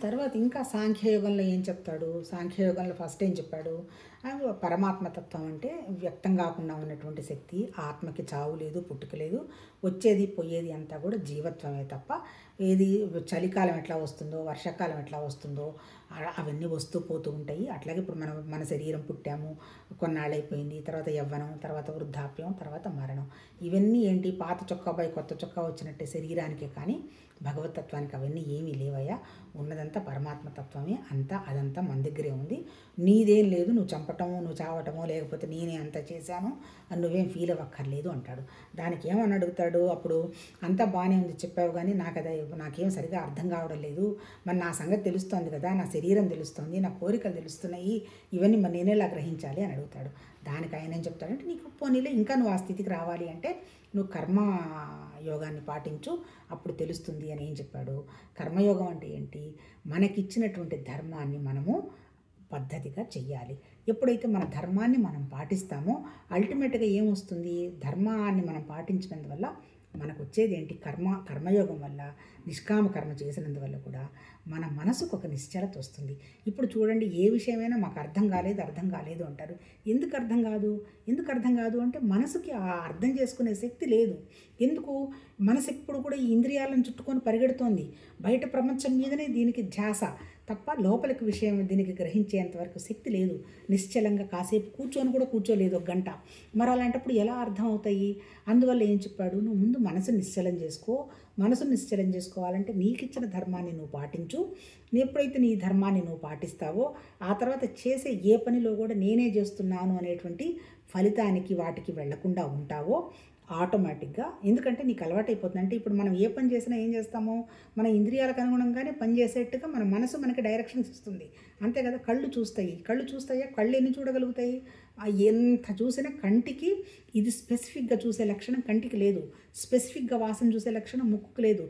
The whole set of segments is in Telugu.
తర్వాత ఇంకా సాంఖ్యయోగంలో ఏం చెప్తాడు? సాంఖ్యయోగంలో ఫస్ట్ ఏం చెప్పాడు? పరమాత్మతత్వం అంటే వ్యక్తం కాకుండా ఉన్నటువంటి శక్తి. ఆత్మకి చావు లేదు, పుట్టుక లేదు. వచ్చేది పోయేది అంతా కూడా జీవత్వమే తప్ప ఏది చలికాలం ఎట్లా వస్తుందో, వర్షాకాలం ఎట్లా వస్తుందో అవన్నీ వస్తూ పోతూ ఉంటాయి. అట్లాగే ఇప్పుడు మన శరీరం పుట్టాము, కొన్నాళ్ళు అయిపోయింది, తర్వాత యవ్వనం, తర్వాత వృద్ధాప్యం, తర్వాత మరణం. ఇవన్నీ ఏంటి? పాత చొక్కాపై కొత్త చొక్కా వచ్చినట్టే శరీరానికే, కానీ భగవతత్వానికి అవన్నీ ఏమీ లేవయ్యా. ఉన్నదంతా పరమాత్మతత్వమే. అంతా అదంతా మన దగ్గరే ఉంది. నీదేం లేదు, నువ్వు చంపటమో నువ్వు చావటమో లేకపోతే నేనే అంత చేశాను అని నువ్వేం ఫీల్ అవ్వక్కర్లేదు అంటాడు. దానికి ఏమని అడుగుతాడు అప్పుడు? అంతా బాగానే ఉంది చెప్పావు, కానీ నాకేం సరిగా అర్థం కావడం లేదు. మరి నా సంగతి తెలుస్తోంది కదా, నా శరీరం తెలుస్తుంది, నా కోరికలు తెలుస్తున్నాయి, ఇవన్నీ మరి నేనేలా గ్రహించాలి అని అడుగుతాడు. దానికి ఆయన ఏం చెప్తాడంటే, నీకు పోనీలే ఇంకా నువ్వు ఆ స్థితికి రావాలి అంటే నువ్వు కర్మ యోగాన్ని పాటించు, అప్పుడు తెలుస్తుంది అని ఏం చెప్పాడు. కర్మయోగం అంటే ఏంటి? మనకిచ్చినటువంటి ధర్మాన్ని మనము పద్ధతిగా చెయ్యాలి. ఎప్పుడైతే మన ధర్మాన్ని మనం పాటిస్తామో అల్టిమేట్గా ఏమొస్తుంది? ధర్మాన్ని మనం పాటించినందువల్ల మనకు వచ్చేది ఏంటి? కర్మయోగం వల్ల, నిష్కామ కర్మ చేసినందువల్ల కూడా మన మనసుకు ఒక నిశ్చలత వస్తుంది. ఇప్పుడు చూడండి, ఏ విషయమైనా మాకు అర్థం కాలేదు అంటారు. ఎందుకు అర్థం కాదు అంటే మనసుకి ఆ అర్థం చేసుకునే శక్తి లేదు. ఎందుకు? మనసు ఎప్పుడు కూడా ఈ ఇంద్రియాలను చుట్టుకొని పరిగెడుతోంది. బయట ప్రపంచం మీదనే దీనికి ధ్యాస తప్ప లోపలికి విషయం దీనికి గ్రహించేంతవరకు శక్తి లేదు. నిశ్చలంగా కాసేపు కూర్చోలేదు ఒక గంట. మరి అలాంటప్పుడు ఎలా అర్థం అవుతాయి? అందువల్ల ఏం చెప్పాడు? నువ్వు ముందు మనసుని నిశ్చలం చేసుకోవాలంటే నీకు ఇచ్చిన ధర్మాన్ని నువ్వు పాటించు. ఎప్పుడైతే నీ ధర్మాన్ని నువ్వు పాటిస్తావో ఆ తర్వాత చేసే ఏ పనిలో కూడా నేనే చేస్తున్నాను అనేటువంటి ఫలితానికి వాటికి వెళ్లకుండా ఉంటావో ఆటోమేటిక్గా. ఎందుకంటే నీకు అలవాటు అయిపోతుంది. అంటే ఇప్పుడు మనం ఏ పని చేసినా ఏం చేస్తాము? మన ఇంద్రియాలకు అనుగుణంగానే పని చేసేట్టుగా మన మనసు మనకి డైరెక్షన్స్ ఇస్తుంది. అంతే కదా. కళ్ళు చూస్తాయా? కళ్ళు ఎన్ని చూడగలుగుతాయి? ఎంత చూసినా కంటికి ఇది స్పెసిఫిక్గా చూసే లక్షణం కంటికి లేదు. స్పెసిఫిక్గా వాసన చూసే లక్షణం ముక్కుకు లేదు.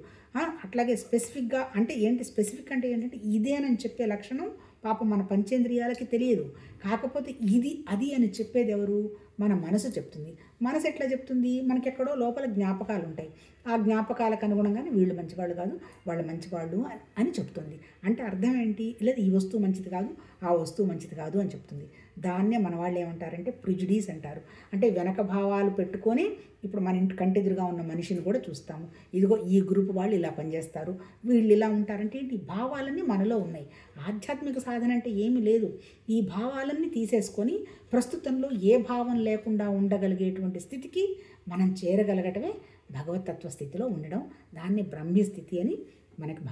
అట్లాగే స్పెసిఫిక్గా అంటే ఏంటి? స్పెసిఫిక్ అంటే ఏంటంటే ఇదేనని చెప్పే లక్షణం పాపం మన పంచేంద్రియాలకి తెలియదు. కాకపోతే ఇది అది అని చెప్పేది ఎవరు? మన మనసు చెప్తుంది. మనసు ఎట్లా చెప్తుంది? మనకెక్కడో లోపల జ్ఞాపకాలు ఉంటాయి. ఆ జ్ఞాపకాలకు అనుగుణంగానే వీళ్ళు మంచివాళ్ళు కాదు, వాళ్ళు మంచివాళ్ళు అని చెప్తుంది. అంటే అర్థం ఏంటి? లేదా ఈ వస్తువు మంచిది కాదు, ఆ వస్తువు మంచిది కాదు అని చెప్తుంది. దాన్నే మన వాళ్ళు ఏమంటారంటే ప్రిజుడీస్ అంటారు. అంటే వెనక భావాలు పెట్టుకొని ఇప్పుడు మన ఇంటి కంటెదురుగా ఉన్న మనిషిని కూడా చూస్తాము. ఇదిగో ఈ గ్రూప్ వాళ్ళు ఇలా పనిచేస్తారు, వీళ్ళు ఇలా ఉంటారంటే ఏంటి? ఈ భావాలన్నీ మనలో ఉన్నాయి. ఆధ్యాత్మిక సాధన అంటే ఏమీ లేదు. ఈ భావాలన్నీ తీసేసుకొని ప్రస్తుతంలో ఏ భావం లేకుండా ఉండగలిగేటువంటి స్థితికి మనం చేరగలగటమే భగవతత్వ స్థితిలో ఉండడం. దాన్ని బ్రహ్మీ స్థితి అని మనకి